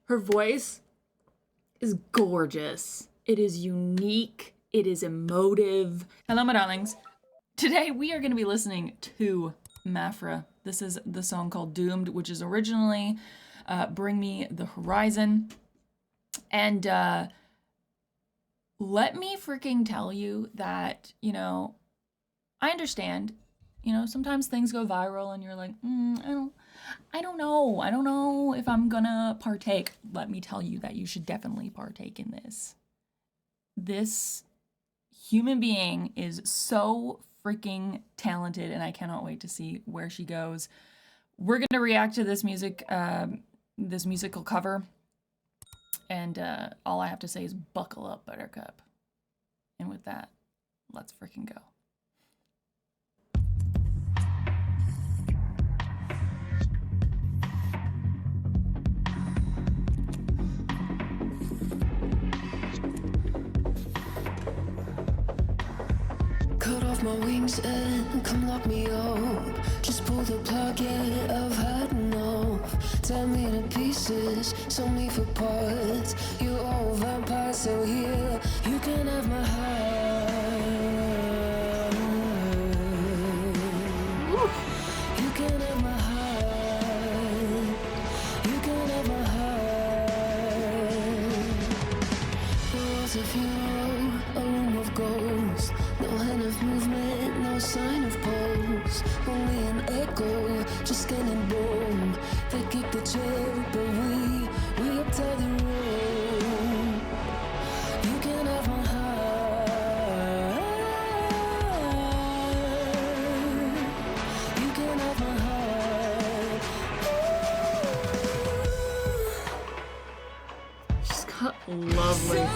Her voice is gorgeous. It is unique. It is emotive. Hello, my darlings. Today we are going to be listening to Maphra. This is the song called Doomed, which is originally Bring Me the Horizon. And let me freaking tell you that, I understand, sometimes things go viral and you're like, I don't know if I'm gonna partake. Let me tell you that you should definitely partake in this. This human being is so freaking talented, and I cannot wait to see where she goes. We're gonna react to this musical cover, and all I have to say is buckle up, Buttercup. And with that, let's freaking go. Cut off my wings and come lock me up. Just pull the plug, yeah, I've had enough. Tear me to pieces, sell me for parts. You're all vampires, so here you can have my heart. You can have my heart. You can have my heart. There was a funeral, a room of ghosts. No hand of movement, no sign of pulse. Only an echo, just skin and bone. They kick the chair, but we uptight the room. You can have my heart. You can have my heart. She's got lovely.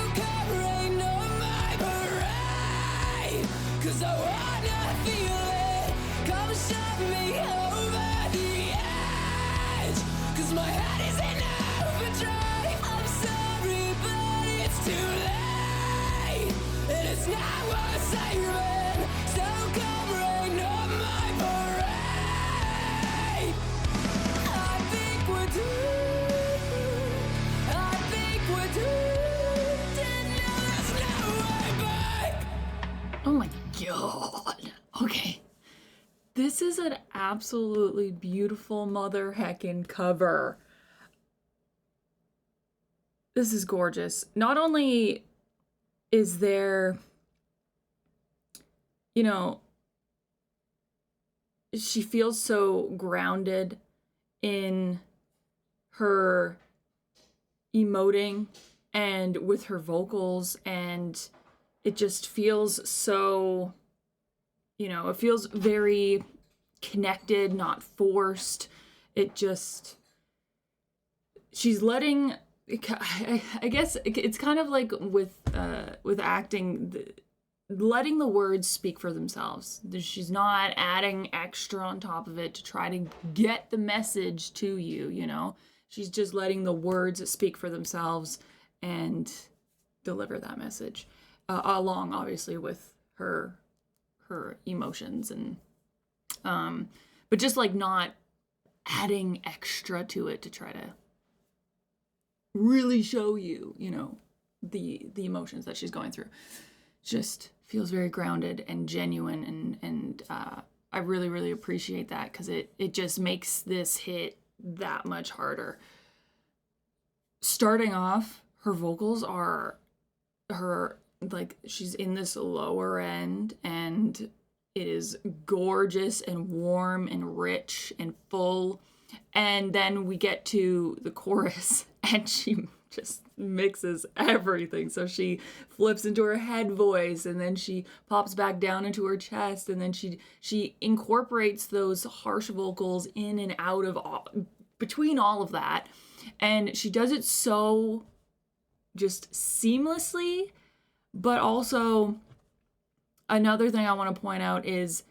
Cause I wanna feel it. Come shove me over the edge. Cause my head is in overdrive. I'm sorry, but it's too late. And it's not worth saving. So come rain on my parade. I think we're doomed. I think we're doomed. And now there's no way back. Oh my God. Okay. This is an absolutely beautiful mother heckin' cover. This is gorgeous. Not only is there, she feels so grounded in her emoting and with her vocals, and it just feels so, it feels very connected, not forced. She's letting, I guess it's kind of like with acting, letting the words speak for themselves. She's not adding extra on top of it to try to get the message to you, She's just letting the words speak for themselves and deliver that message. Along obviously with her emotions and but just like not adding extra to it to try to really show you the emotions that she's going through. Just feels very grounded and genuine, and I really appreciate that, because it just makes this hit that much harder. Starting off, her vocals are she's in this lower end, and it is gorgeous and warm and rich and full. And then we get to the chorus, and she just mixes everything. So she flips into her head voice, and then she pops back down into her chest, and then she incorporates those harsh vocals in and out of between all of that. And she does it so just seamlessly. But also, another thing I want to point out is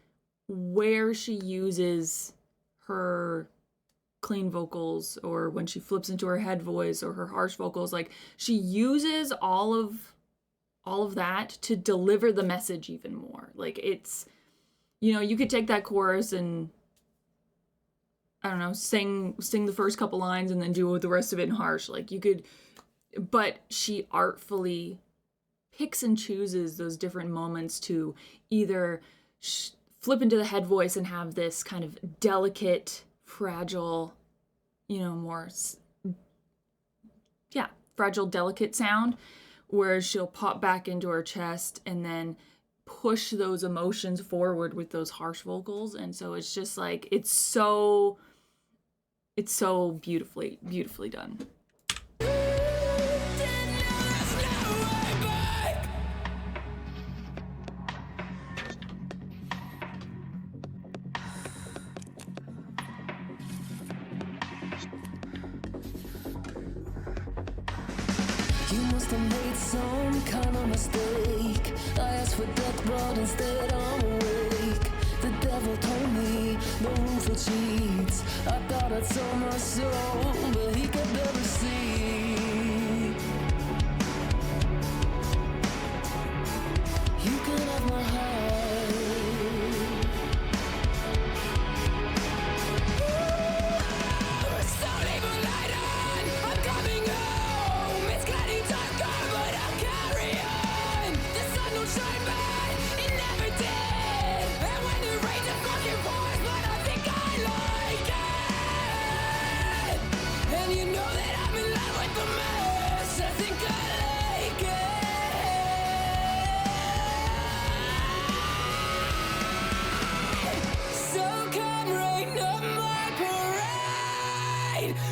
where she uses her clean vocals, or when she flips into her head voice or her harsh vocals. Like, she uses all of that to deliver the message even more. Like, it's, you could take that chorus and I don't know, sing the first couple lines and then do the rest of it in harsh. Like you could, but she artfully picks and chooses those different moments to either flip into the head voice and have this kind of delicate, fragile, more, fragile, delicate sound, where she'll pop back into her chest and then push those emotions forward with those harsh vocals. And so it's just like, it's so beautifully done. You must have made some kind of mistake. I asked for death, but instead I'm awake. The devil told me no room for cheats. I thought I'd sold my soul, but he could never see. You can have my heart.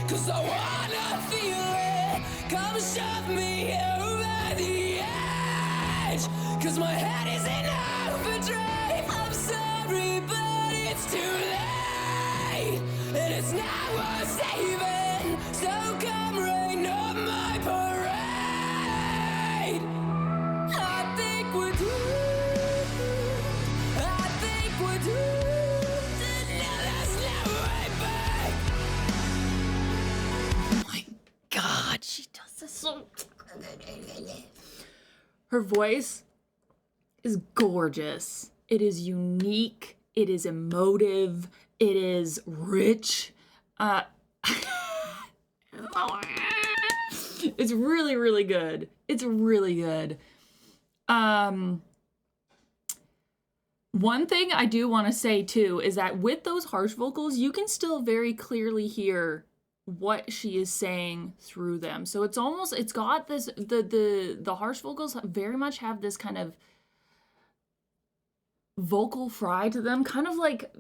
Cause I wanna feel it. Come shove me over the edge. Cause my head is in overdrive. I'm sorry, but it's too late. And it's not worth saving. So come rain on my parade. I think we're doomed. I think we're doomed. And now there's no way back. God, she does this so... Her voice is gorgeous. It is unique. It is emotive. It is rich. It's really, really good. It's really good. One thing I do want to say, too, is that with those harsh vocals, you can still very clearly hear what she is saying through them. So it's got this, the harsh vocals very much have this kind of vocal fry to them, kind of like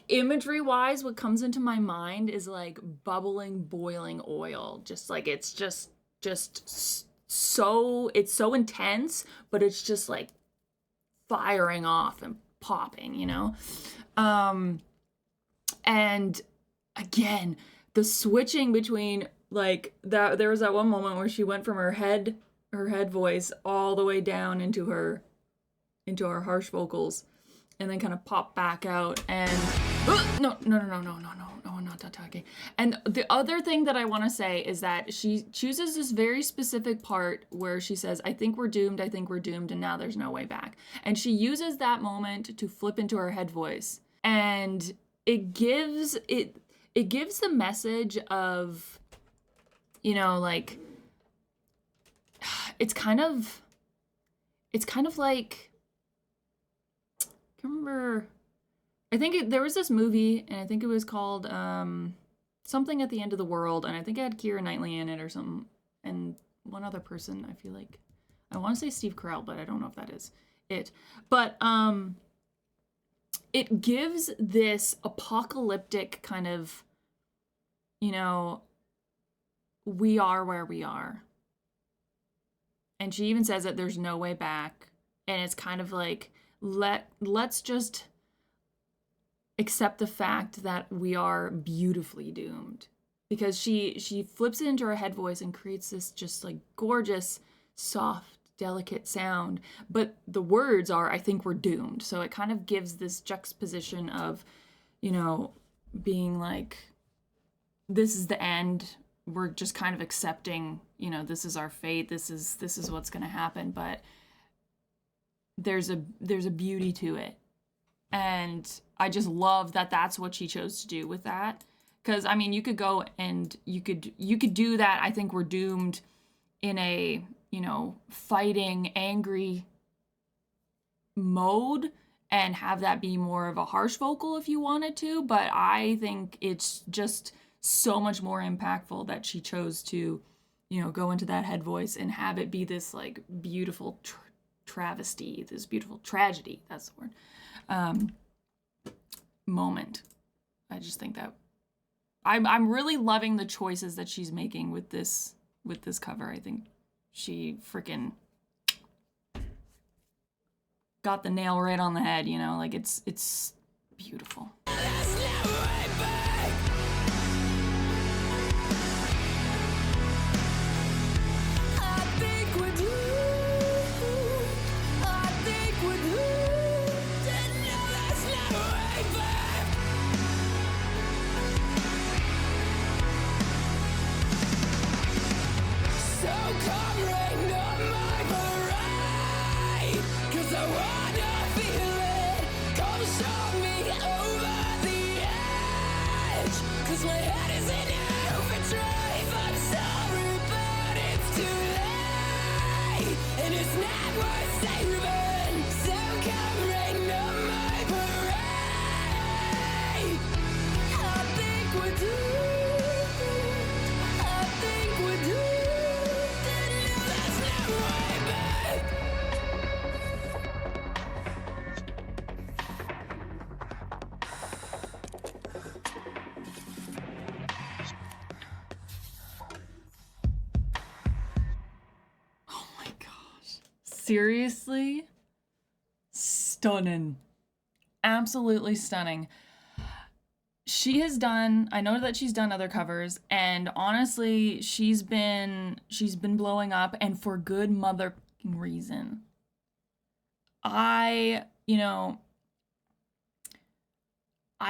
imagery wise, what comes into my mind is like bubbling, boiling oil. Just like, it's just so, it's so intense, but it's just like firing off and popping, and again, the switching between like that, there was that one moment where she went from her head voice all the way down into her harsh vocals, and then kind of popped back out. And no, I'm not talking. And the other thing that I want to say is that she chooses this very specific part where she says, I think we're doomed, and now there's no way back. And she uses that moment to flip into her head voice, and it gives the message of, like, it's kind of like, I can't remember, I think there was this movie, and I think it was called Something at the End of the World, and I think it had Keira Knightley in it or something, and one other person, I feel like, I want to say Steve Carell, but I don't know if that is it. But it gives this apocalyptic kind of, we are where we are. And she even says that there's no way back. And it's kind of like, let's just accept the fact that we are beautifully doomed. Because she flips it into her head voice and creates this just like gorgeous, soft, delicate sound. But the words are, I think we're doomed. So it kind of gives this juxtaposition of, being like, this is the end. We're just kind of accepting, this is our fate. This is what's going to happen. But there's a beauty to it. And I just love that that's what she chose to do with that. Because, I mean, you could go and you could do that. I think We're Doomed in a, fighting, angry mode and have that be more of a harsh vocal if you wanted to. But I think it's just so much more impactful that she chose to, go into that head voice and have it be this like beautiful travesty, this beautiful tragedy. That's the word. Moment. I just think that I'm really loving the choices that she's making with this cover. I think she freaking got the nail right on the head, like it's beautiful. My head is in overdrive. I'm sorry, but it's too late, and it's not worth saving. So come rain on my parade. I think we're doomed. I think we're doomed. And there's no way back. Seriously, stunning. Absolutely stunning. I know that she's done other covers, and honestly, she's been blowing up, and for good mother reason. I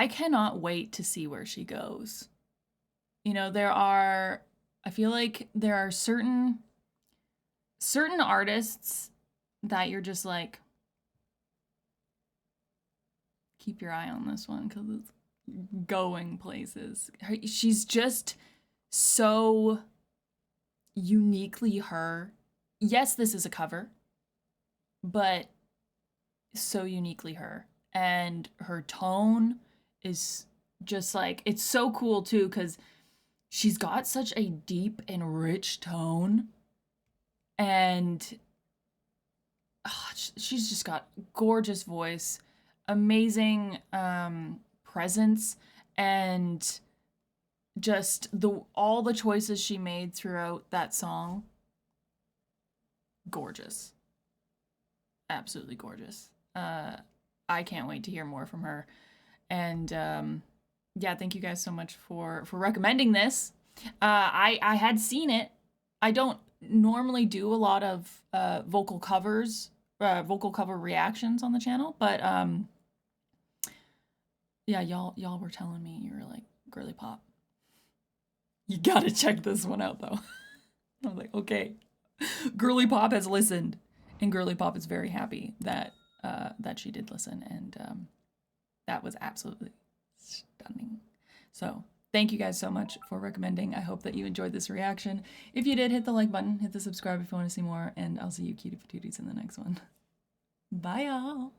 cannot wait to see where she goes. I feel like there are certain artists that you're just like, keep your eye on this one because it's going places. She's just so uniquely her. Yes, this is a cover, but so uniquely her. And her tone is just like, it's so cool too because she's got such a deep and rich tone. And she's just got gorgeous voice, amazing presence, and just all the choices she made throughout that song, gorgeous. Absolutely gorgeous. I can't wait to hear more from her. And yeah, thank you guys so much for recommending this. I had seen it. I don't normally do a lot of vocal cover reactions on the channel, but yeah, y'all were telling me, you were like, Girly Pop, you gotta check this one out though. I was like, okay. Girly Pop has listened, and Girly Pop is very happy that she did listen, and that was absolutely stunning. So thank you guys so much for recommending. I hope that you enjoyed this reaction. If you did, hit the like button, hit the subscribe if you want to see more, and I'll see you cutie patooties in the next one. Bye, y'all.